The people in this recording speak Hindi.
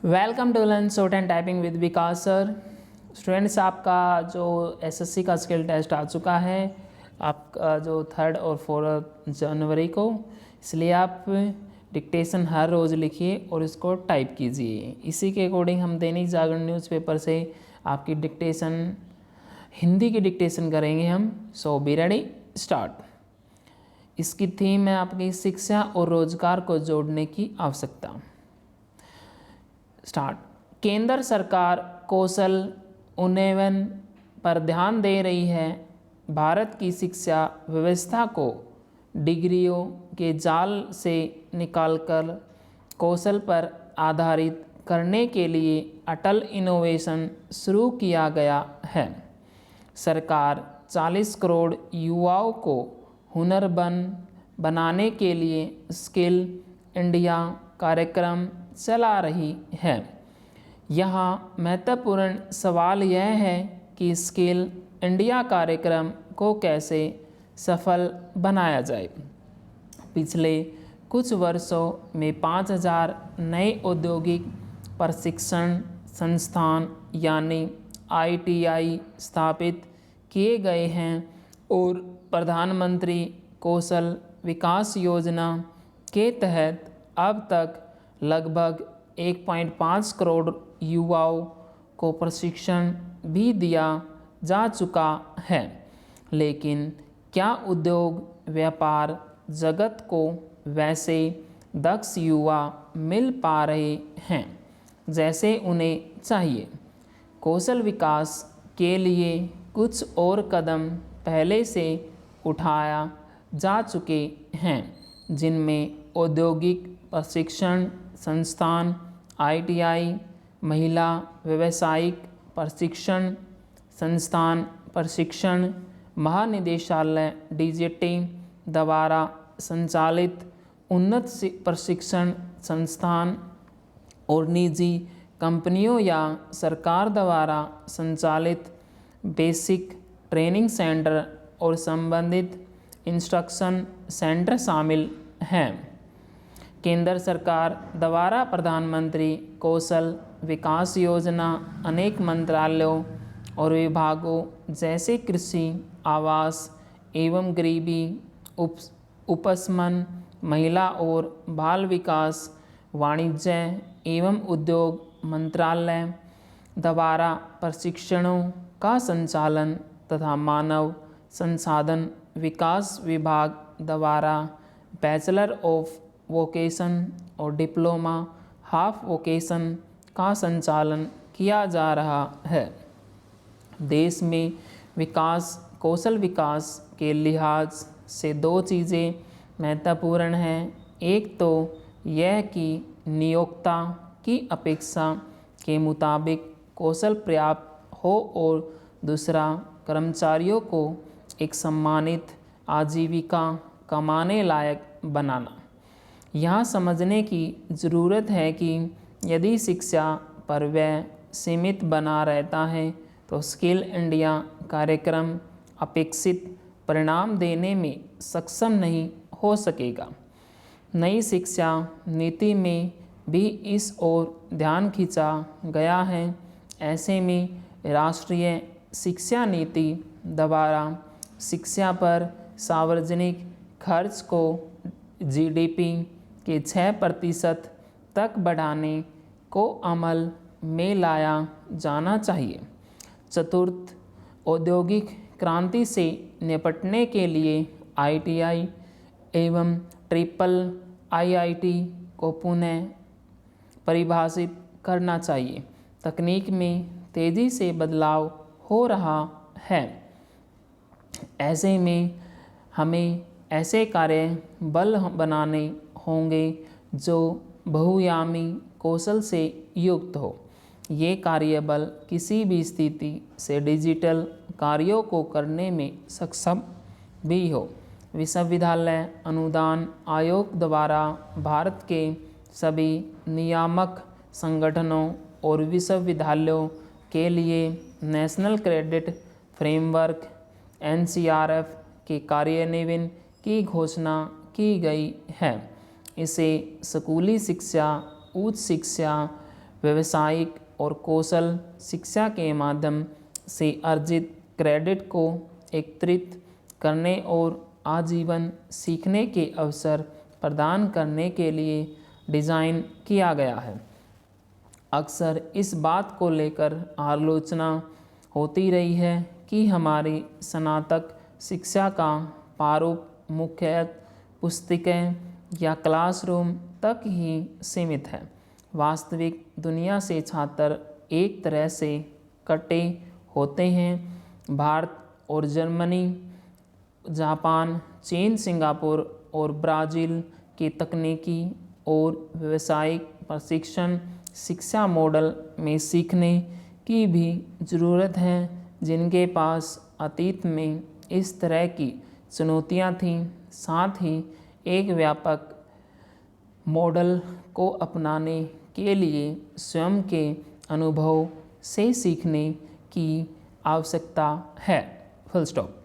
Welcome to learn shorthand typing with Vikas sir. Students, आपका जो एसएससी का स्किल टेस्ट आ चुका है आपका जो 3 और 4 जनवरी को, इसलिए आप डिक्टेशन हर रोज़ लिखिए और इसको टाइप कीजिए। इसी के अकॉर्डिंग हम दैनिक जागरण न्यूज़पेपर से आपकी डिक्टेशन, हिंदी की डिक्टेशन करेंगे हम। सो बी रेडी, स्टार्ट। इसकी थीम है आपकी शिक्षा और रोजगार को जोड़ने की आवश्यकता। स्टार्ट। केंद्र सरकार कौशल उन्नयन पर ध्यान दे रही है। भारत की शिक्षा व्यवस्था को डिग्रियों के जाल से निकालकर कौशल पर आधारित करने के लिए अटल इनोवेशन शुरू किया गया है। सरकार 40 करोड़ युवाओं को हुनरमंद बनाने के लिए स्किल इंडिया कार्यक्रम चला रही है। यहाँ महत्वपूर्ण सवाल यह है कि स्किल इंडिया कार्यक्रम को कैसे सफल बनाया जाए। पिछले कुछ वर्षों में 5000 नए औद्योगिक प्रशिक्षण संस्थान यानी ITI स्थापित किए गए हैं और प्रधानमंत्री कौशल विकास योजना के तहत अब तक लगभग 1.5 करोड़ युवाओं को प्रशिक्षण भी दिया जा चुका है। लेकिन क्या उद्योग व्यापार जगत को वैसे दक्ष युवा मिल पा रहे हैं जैसे उन्हें चाहिए? कौशल विकास के लिए कुछ और कदम पहले से उठाया जा चुके हैं, जिनमें औद्योगिक प्रशिक्षण संस्थान ITI, महिला व्यावसायिक प्रशिक्षण संस्थान, प्रशिक्षण महानिदेशालय DGT द्वारा संचालित उन्नत प्रशिक्षण संस्थान और निजी कंपनियों या सरकार द्वारा संचालित बेसिक ट्रेनिंग सेंटर और संबंधित इंस्ट्रक्शन सेंटर शामिल हैं। केंद्र सरकार द्वारा प्रधानमंत्री कौशल विकास योजना अनेक मंत्रालयों और विभागों जैसे कृषि, आवास एवं गरीबी उपशमन, महिला और बाल विकास, वाणिज्य एवं उद्योग मंत्रालय द्वारा प्रशिक्षणों का संचालन तथा मानव संसाधन विकास विभाग द्वारा बैचलर ऑफ वोकेशन और डिप्लोमा हाफ वोकेशन का संचालन किया जा रहा है। देश में विकास, कौशल विकास के लिहाज से 2 चीज़ें महत्वपूर्ण हैं। एक तो यह कि नियोक्ता की अपेक्षा के मुताबिक कौशल पर्याप्त हो और दूसरा कर्मचारियों को एक सम्मानित आजीविका कमाने लायक बनाना। यहाँ समझने की ज़रूरत है कि यदि शिक्षा पर व्यय सीमित बना रहता है तो स्किल इंडिया कार्यक्रम अपेक्षित परिणाम देने में सक्षम नहीं हो सकेगा। नई शिक्षा नीति में भी इस ओर ध्यान खींचा गया है। ऐसे में राष्ट्रीय शिक्षा नीति द्वारा शिक्षा पर सार्वजनिक खर्च को GDP के 6% तक बढ़ाने को अमल में लाया जाना चाहिए। चतुर्थ, औद्योगिक क्रांति से निपटने के लिए ITI एवं IIIT को पुनः परिभाषित करना चाहिए। तकनीक में तेज़ी से बदलाव हो रहा है। ऐसे में हमें ऐसे कार्य बल बनाने होंगे जो बहुआयामी कौशल से युक्त हो। ये कार्यबल किसी भी स्थिति से डिजिटल कार्यों को करने में सक्षम भी हो। विश्वविद्यालय अनुदान आयोग द्वारा भारत के सभी नियामक संगठनों और विश्वविद्यालयों के लिए नेशनल क्रेडिट फ्रेमवर्क NCRF के कार्यान्वयन की घोषणा की गई है। इसे स्कूली शिक्षा, उच्च शिक्षा, व्यावसायिक और कौशल शिक्षा के माध्यम से अर्जित क्रेडिट को एकत्रित करने और आजीवन सीखने के अवसर प्रदान करने के लिए डिज़ाइन किया गया है। अक्सर इस बात को लेकर आलोचना होती रही है कि हमारी स्नातक शिक्षा का प्रारूप मुख्यतः पुस्तकें या क्लासरूम तक ही सीमित है। वास्तविक दुनिया से छात्र एक तरह से कटे होते हैं। भारत और जर्मनी, जापान, चीन, सिंगापुर और ब्राज़ील के तकनीकी और व्यावसायिक प्रशिक्षण शिक्षा मॉडल में सीखने की भी ज़रूरत है, जिनके पास अतीत में इस तरह की चुनौतियां थीं। साथ ही एक व्यापक मॉडल को अपनाने के लिए स्वयं के अनुभव से सीखने की आवश्यकता है। Full stop.